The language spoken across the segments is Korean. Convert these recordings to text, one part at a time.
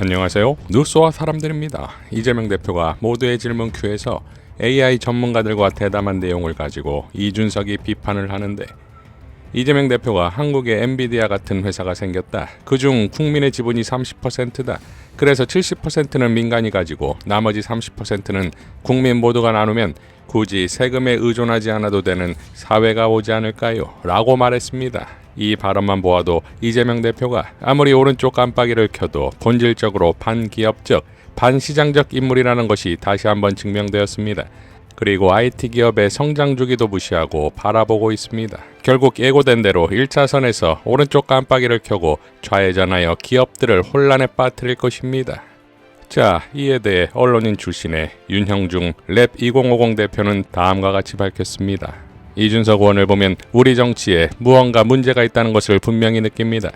안녕하세요. 뉴스와 사람들입니다. 이재명 대표가 모두의 질문 큐에서 AI 전문가들과 대담한 내용을 가지고 이준석이 비판을 하는데, 이재명 대표가 한국에 엔비디아 같은 회사가 생겼다. 그중 국민의 지분이 30%다. 그래서 70%는 민간이 가지고 나머지 30%는 국민 모두가 나누면 굳이 세금에 의존하지 않아도 되는 사회가 오지 않을까요? 라고 말했습니다. 이 발언만 보아도 이재명 대표가 아무리 오른쪽 깜빡이를 켜도 본질적으로 반기업적, 반시장적 인물이라는 것이 다시 한번 증명되었습니다. 그리고 IT 기업의 성장 주기도 무시하고 바라보고 있습니다. 결국 예고된 대로 1차선에서 오른쪽 깜빡이를 켜고 좌회전하여 기업들을 혼란에 빠뜨릴 것입니다. 자, 이에 대해 언론인 출신의 윤형중 랩 2050 대표는 다음과 같이 밝혔습니다. 이준석 의원을 보면 우리 정치에 무언가 문제가 있다는 것을 분명히 느낍니다.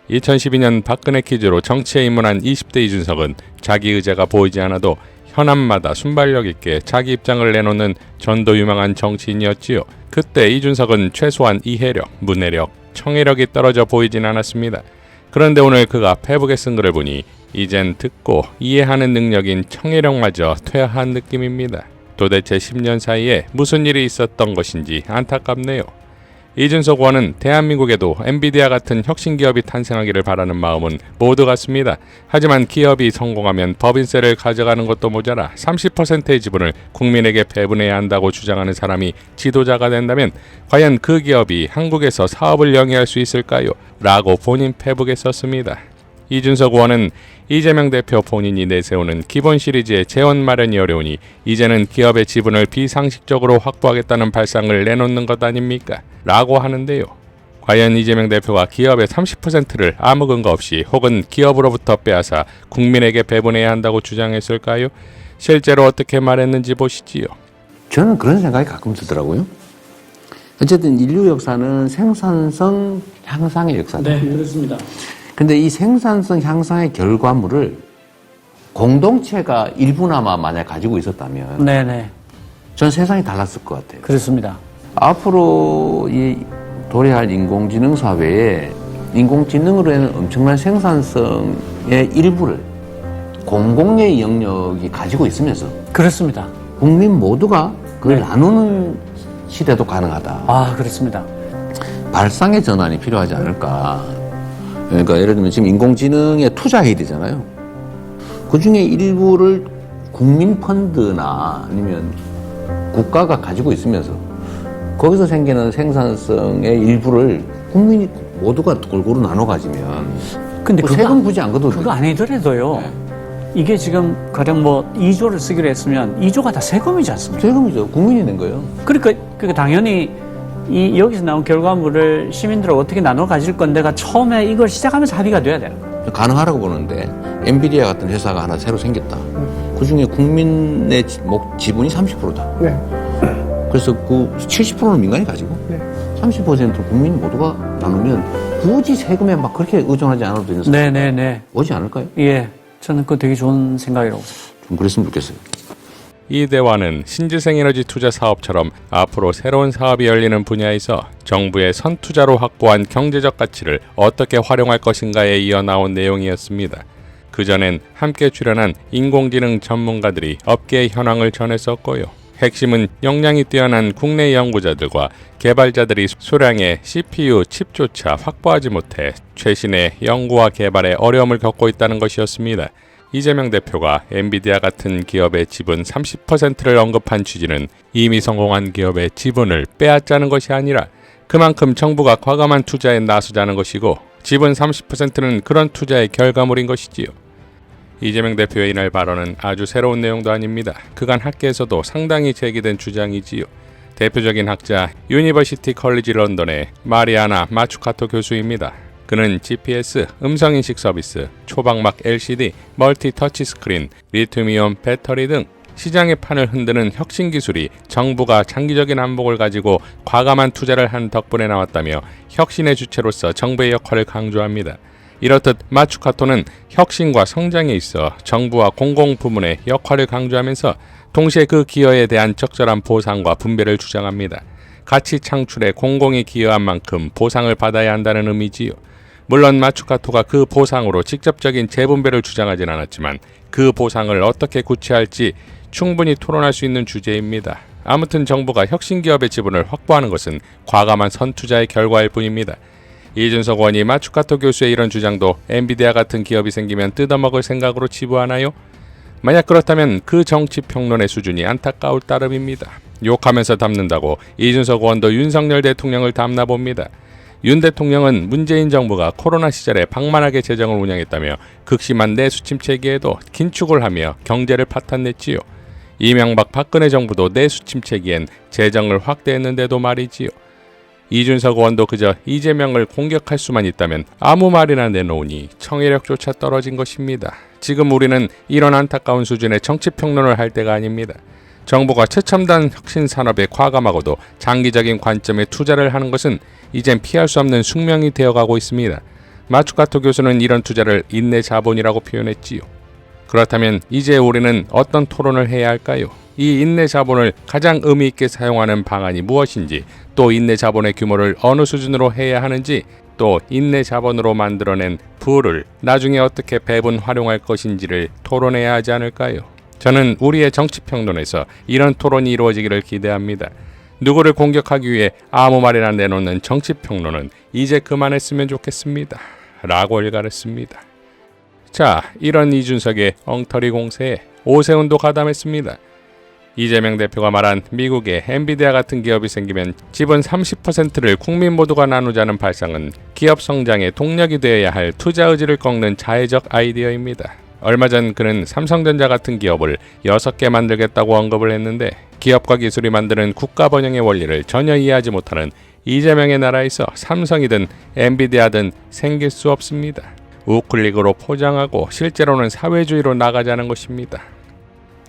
2012년 박근혜 퀴즈로 정치에 입문한 20대 이준석은 자기 의제가 보이지 않아도 현안마다 순발력 있게 자기 입장을 내놓는 전도 유망한 정치인이었지요. 그때 이준석은 최소한 이해력, 문해력, 청해력이 떨어져 보이진 않았습니다. 그런데 오늘 그가 페북에 쓴 글을 보니 이젠 듣고 이해하는 능력인 청해력마저 퇴화한 느낌입니다. 도대체 10년 사이에 무슨 일이 있었던 것인지 안타깝네요. 이준석 의원은 대한민국에도 엔비디아 같은 혁신기업이 탄생하기를 바라는 마음은 모두 같습니다. 하지만 기업이 성공하면 법인세를 가져가는 것도 모자라 30%의 지분을 국민에게 배분해야 한다고 주장하는 사람이 지도자가 된다면 과연 그 기업이 한국에서 사업을 영위할 수 있을까요? 라고 본인 페북에 썼습니다. 이준석 의원은 이재명 대표 본인이 내세우는 기본 시리즈의 재원 마련이 어려우니 이제는 기업의 지분을 비상식적으로 확보하겠다는 발상을 내놓는 것 아닙니까? 라고 하는데요. 과연 이재명 대표가 기업의 30%를 아무 근거 없이 혹은 기업으로부터 빼앗아 국민에게 배분해야 한다고 주장했을까요? 실제로 어떻게 말했는지 보시지요. 저는 그런 생각이 가끔 들더라고요. 어쨌든 인류 역사는 생산성 향상의 역사다. 네, 그렇습니다. 근데 이 생산성 향상의 결과물을 공동체가 일부나마 만약 가지고 있었다면 네네. 전 세상이 달랐을 것 같아요. 그렇습니다. 앞으로 이 도래할 인공지능 사회에 인공지능으로 인한 엄청난 생산성의 일부를 공공의 영역이 가지고 있으면서 그렇습니다. 국민 모두가 그걸 네. 나누는 시대도 가능하다. 아, 그렇습니다. 발상의 전환이 필요하지 않을까. 그러니까 예를 들면 지금 인공지능에 투자해야 되잖아요. 그 중에 일부를 국민 펀드나 아니면 국가가 가지고 있으면서 거기서 생기는 생산성의 일부를 국민이 모두가 골고루 나눠 가지면 근데 뭐 세금 굳이 안 걷어도 그거 아니더라도요. 네. 이게 지금 가령 뭐 2조를 쓰기로 했으면 2조가 다 세금이지 않습니까? 세금이죠. 국민이 낸 거예요. 그러니까 당연히 여기서 나온 결과물을 시민들을 어떻게 나눠 가질 건데가 처음에 이걸 시작하면서 합의가 돼야 되는 거예요. 가능하라고 보는데 엔비디아 같은 회사가 하나 새로 생겼다. 그 중에 국민의 지분이 30%다. 네. 그래서 그 70%는 민간이 가지고 30%를 국민 모두가 나누면 굳이 세금에 막 그렇게 의존하지 않아도 되는 상황이 네네네. 오지 않을까요? 예. 저는 그거 되게 좋은 생각이라고 생각합니다. 좀 그랬으면 좋겠어요. 이 대화는 신재생에너지 투자 사업처럼 앞으로 새로운 사업이 열리는 분야에서 정부의 선투자로 확보한 경제적 가치를 어떻게 활용할 것인가에 이어 나온 내용이었습니다. 그전엔 함께 출연한 인공지능 전문가들이 업계의 현황을 전했었고요. 핵심은 역량이 뛰어난 국내 연구자들과 개발자들이 소량의 CPU 칩조차 확보하지 못해 최신의 연구와 개발에 어려움을 겪고 있다는 것이었습니다. 이재명 대표가 엔비디아 같은 기업의 지분 30%를 언급한 취지는 이미 성공한 기업의 지분을 빼앗자는 것이 아니라 그만큼 정부가 과감한 투자에 나서자는 것이고 지분 30%는 그런 투자의 결과물인 것이지요. 이재명 대표의 이날 발언은 아주 새로운 내용도 아닙니다. 그간 학계에서도 상당히 제기된 주장이지요. 대표적인 학자 유니버시티 컬리지 런던의 마리아나 마추카토 교수입니다. 그는 GPS, 음성인식 서비스, 초방막 LCD, 멀티 터치 스크린, 리튬이온 배터리 등 시장의 판을 흔드는 혁신 기술이 정부가 장기적인 안목을 가지고 과감한 투자를 한 덕분에 나왔다며 혁신의 주체로서 정부의 역할을 강조합니다. 이렇듯 마추카토는 혁신과 성장에 있어 정부와 공공부문의 역할을 강조하면서 동시에 그 기여에 대한 적절한 보상과 분배를 주장합니다. 가치 창출에 공공이 기여한 만큼 보상을 받아야 한다는 의미지요. 물론 마추카토가 그 보상으로 직접적인 재분배를 주장하진 않았지만 그 보상을 어떻게 구체할지 충분히 토론할 수 있는 주제입니다. 아무튼 정부가 혁신기업의 지분을 확보하는 것은 과감한 선투자의 결과일 뿐입니다. 이준석 의원이 마추카토 교수의 이런 주장도 엔비디아 같은 기업이 생기면 뜯어먹을 생각으로 치부하나요? 만약 그렇다면 그 정치평론의 수준이 안타까울 따름입니다. 욕하면서 담는다고 이준석 의원도 윤석열 대통령을 담나봅니다. 윤 대통령은 문재인 정부가 코로나 시절에 방만하게 재정을 운영했다며 극심한 내수 침체기에도 긴축을 하며 경제를 파탄냈지요. 이명박 박근혜 정부도 내수 침체기엔 재정을 확대했는데도 말이지요. 이준석 의원도 그저 이재명을 공격할 수만 있다면 아무 말이나 내놓으니 청해력조차 떨어진 것입니다. 지금 우리는 이런 안타까운 수준의 정치평론을 할 때가 아닙니다. 정부가 최첨단 혁신 산업에 과감하고도 장기적인 관점에 투자를 하는 것은 이젠 피할 수 없는 숙명이 되어가고 있습니다. 마추카토 교수는 이런 투자를 인내 자본이라고 표현했지요. 그렇다면 이제 우리는 어떤 토론을 해야 할까요? 이 인내 자본을 가장 의미 있게 사용하는 방안이 무엇인지, 또 인내 자본의 규모를 어느 수준으로 해야 하는지, 또 인내 자본으로 만들어낸 부를 나중에 어떻게 배분 활용할 것인지를 토론해야 하지 않을까요? 저는 우리의 정치평론에서 이런 토론이 이루어지기를 기대합니다. 누구를 공격하기 위해 아무 말이나 내놓는 정치평론은 이제 그만했으면 좋겠습니다. 라고 일갈했습니다. 자, 이런 이준석의 엉터리 공세에 오세훈도 가담했습니다. 이재명 대표가 말한 미국의 엔비디아 같은 기업이 생기면 지분 30%를 국민 모두가 나누자는 발상은 기업 성장의 동력이 되어야 할 투자 의지를 꺾는 자해적 아이디어입니다. 얼마 전 그는 삼성전자 같은 기업을 6개 만들겠다고 언급을 했는데 기업과 기술이 만드는 국가 번영의 원리를 전혀 이해하지 못하는 이재명의 나라에서 삼성이든 엔비디아든 생길 수 없습니다. 우클릭으로 포장하고 실제로는 사회주의로 나가자는 것입니다.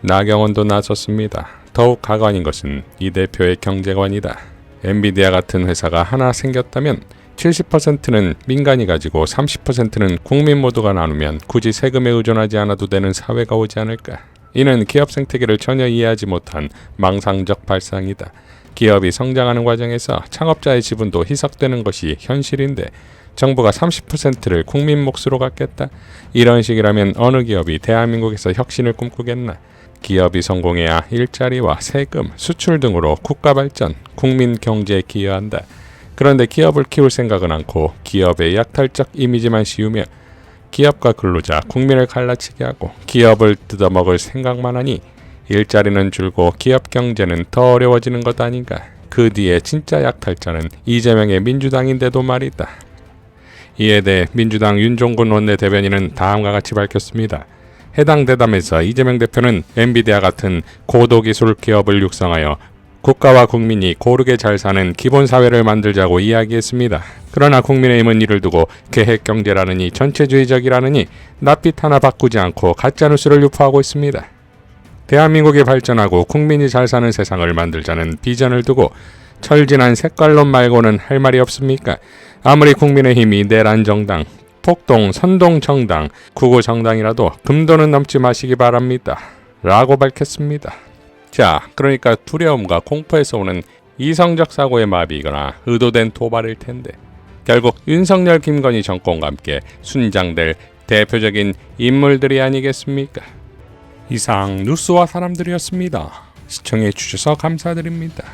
나경원도 나섰습니다. 더욱 가관인 것은 이 대표의 경제관이다. 엔비디아 같은 회사가 하나 생겼다면 70%는 민간이 가지고 30%는 국민 모두가 나누면 굳이 세금에 의존하지 않아도 되는 사회가 오지 않을까. 이는 기업 생태계를 전혀 이해하지 못한 망상적 발상이다. 기업이 성장하는 과정에서 창업자의 지분도 희석되는 것이 현실인데 정부가 30%를 국민 몫으로 갖겠다? 이런 식이라면 어느 기업이 대한민국에서 혁신을 꿈꾸겠나? 기업이 성공해야 일자리와 세금, 수출 등으로 국가 발전, 국민 경제에 기여한다. 그런데 기업을 키울 생각은 않고 기업의 약탈적 이미지만 씌우며 기업과 근로자, 국민을 갈라치게 하고 기업을 뜯어먹을 생각만 하니 일자리는 줄고 기업 경제는 더 어려워지는 것 아닌가. 그 뒤에 진짜 약탈자는 이재명의 민주당인데도 말이다. 이에 대해 민주당 윤종군 원내대변인은 다음과 같이 밝혔습니다. 해당 대담에서 이재명 대표는 엔비디아 같은 고도기술 기업을 육성하여 국가와 국민이 고르게 잘 사는 기본사회를 만들자고 이야기했습니다. 그러나 국민의힘은 이를 두고 계획경제라느니 전체주의적이라느니 낯빛 하나 바꾸지 않고 가짜뉴스를 유포하고 있습니다. 대한민국이 발전하고 국민이 잘 사는 세상을 만들자는 비전을 두고 철진한 색깔론 말고는 할 말이 없습니까? 아무리 국민의힘이 내란 정당, 폭동, 선동 정당, 구구 정당이라도 금도는 넘지 마시기 바랍니다. 라고 밝혔습니다. 자, 그러니까 두려움과 공포에서 오는 이성적 사고의 마비이거나 의도된 도발일 텐데 결국 윤석열, 김건희 정권과 함께 순장될 대표적인 인물들이 아니겠습니까? 이상 뉴스와 사람들이었습니다. 시청해 주셔서 감사드립니다.